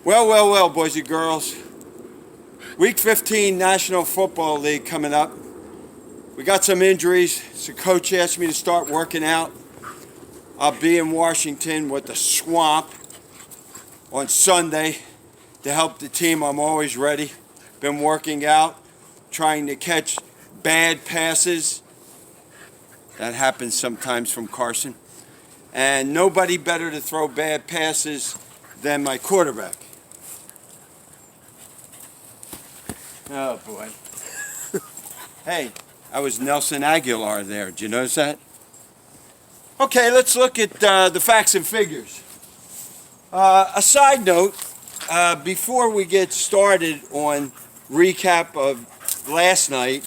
Well, boys and girls. Week 15 National Football League coming up. We got some injuries, so coach asked me to start working out. I'll be in Washington with the Swamp on Sunday to help the team. I'm always ready. Been working out, trying to catch bad passes. That happens sometimes from Carson. And nobody better to throw bad passes than my quarterback. Oh, boy. Hey, I was Nelson Aguilar there. Did you notice that? Okay, let's look at the facts and figures. A side note, before we get started on recap of last night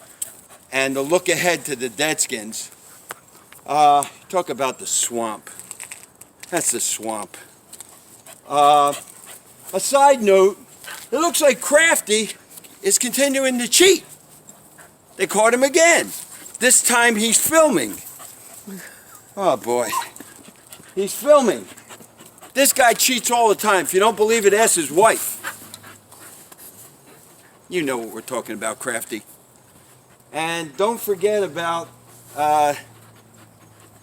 and the look ahead to the Deadskins, talk about the Swamp. That's the Swamp. A side note, it looks like Crafty is continuing to cheat. They caught him again. This time he's filming. Oh boy. He's filming. This guy cheats all the time. If you don't believe it, ask his wife. You know what we're talking about, Crafty. And don't forget about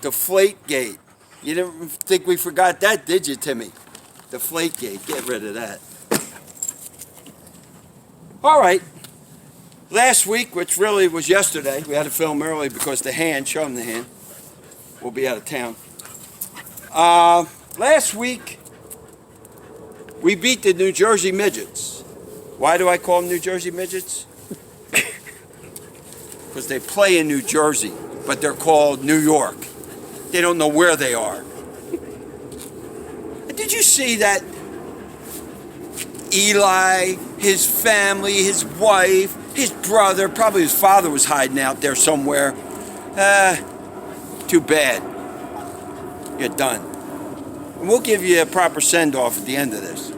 Deflategate. You didn't think we forgot that, did you, Timmy? Deflategate. Get rid of that. All right. Last week, which really was yesterday, we had to film early because the hand, show him the hand. We'll be out of town. Last week, we beat the New Jersey Midgets. Why do I call them New Jersey Midgets? Because they play in New Jersey, but they're called New York. They don't know where they are. Did you see that Eli, his family, his wife, his brother, probably his father was hiding out there somewhere? Too bad. You're done. And we'll give you a proper send-off at the end of this.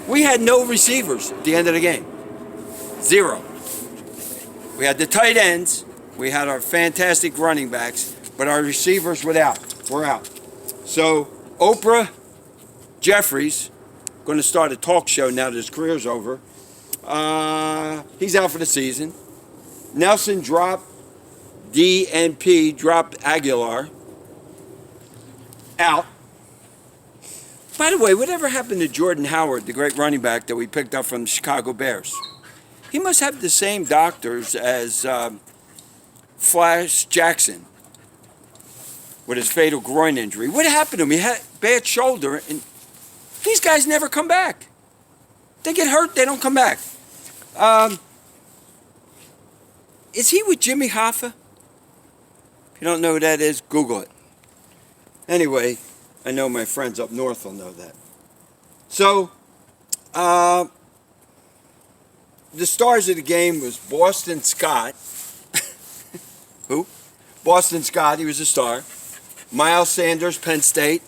We had no receivers at the end of the game. Zero. We had the tight ends. We had our fantastic running backs, but our receivers were out. So Oprah Jeffries, going to start a talk show now that his career's over. He's out for the season. Nelson dropped DNP, dropped Aguilar. Out. By the way, whatever happened to Jordan Howard, the great running back that we picked up from the Chicago Bears? He must have the same doctors as Flash Jackson with his fatal groin injury. What happened to him? He had a bad shoulder, and these guys never come back. They get hurt, they don't come back. Is he with Jimmy Hoffa? If you don't know who that is, Google it. Anyway, I know my friends up north will know that. So, the stars of the game was Boston Scott. Who? Boston Scott, he was a star. Miles Sanders, Penn State.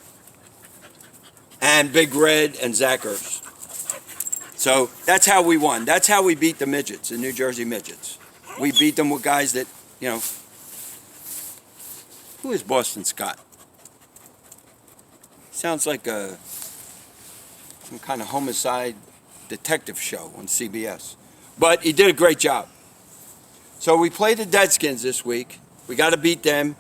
And Big Red and Zach Ertz. So that's how we won. That's how we beat the Midgets, the New Jersey Midgets. We beat them with guys that, you know. Who is Boston Scott? Sounds like some kind of homicide detective show on CBS. But he did a great job. So we played the Deadskins this week. We got to beat them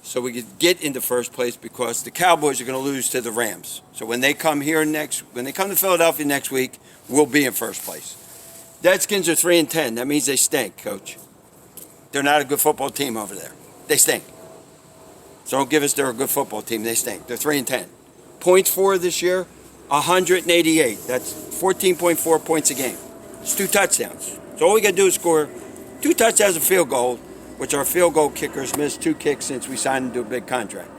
so we could get into first place because the Cowboys are going to lose to the Rams. So when they come to Philadelphia next week, we'll be in first place. Deadskins are 3-10. That means they stink, Coach. They're not a good football team over there. They stink. So don't give us they're a good football team. They stink. They're 3-10. Points for this year, 188. That's 14.4 points a game. It's 2 touchdowns. So all we got to do is score 2 touchdowns and field goal, which our field goal kickers missed 2 kicks since we signed him to a big contract.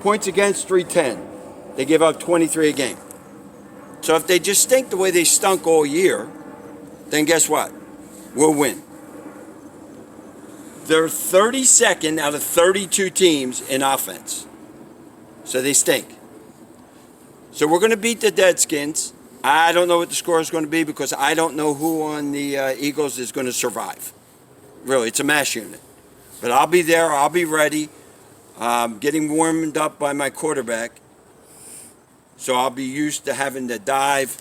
Points against, 310. They give up 23 a game. So if they just stink the way they stunk all year, then guess what? We'll win. They're 32nd out of 32 teams in offense. So they stink. So we're going to beat the Deadskins. I don't know what the score is going to be because I don't know who on the Eagles is going to survive. Really, it's a mash unit. But I'll be there. I'll be ready. Getting warmed up by my quarterback. So I'll be used to having to dive.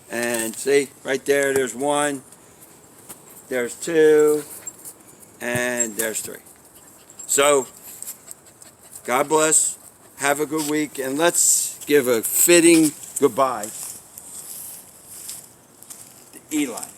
And see, right there, there's one, there's two, and there's three. So, God bless, have a good week, and let's give a fitting goodbye to Eli.